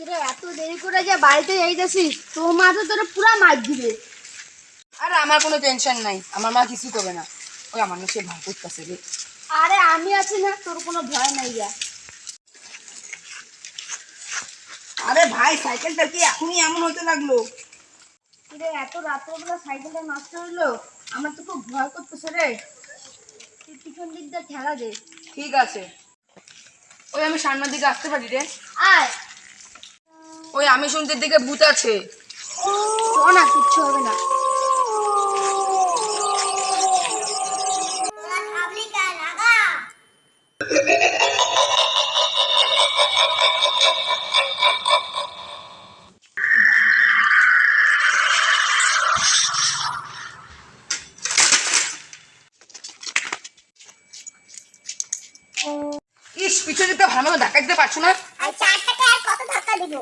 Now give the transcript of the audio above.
এত দেরি করে যে বাড়িতে যাইতেছিস, তোর মা তো তোর পুরা মার দিবে। আরে আমার কোনো টেনশন নাই, আমার মা কিছু করবে না। ওই আমার সে ভয় করতেছে রে। আরে আমি আছি না, তোর কোনো ভয় নাই গা। আরে ভাই, সাইকেলটা কি এখনই এমন হতে লাগলো? এত রাত্রেবেলা সাইকেলটা নষ্ট হইলো, আমার তো খুব ভয় করতেছে রে। তুই পিছন দিক দিয়ে ঠেলা দে। ঠিক আছে, ওই আমি সামনের দিকে আসতে পারি রে? আয়। ওই আমি শুনতে দিকে ভূত আছে। শোন না, কিচ্ছু হবে না। ইস, পিছনে তো ভালো ধাক্কা দিতে পারছো না। আর 4 টাকা আর কত ধাক্কা দিব?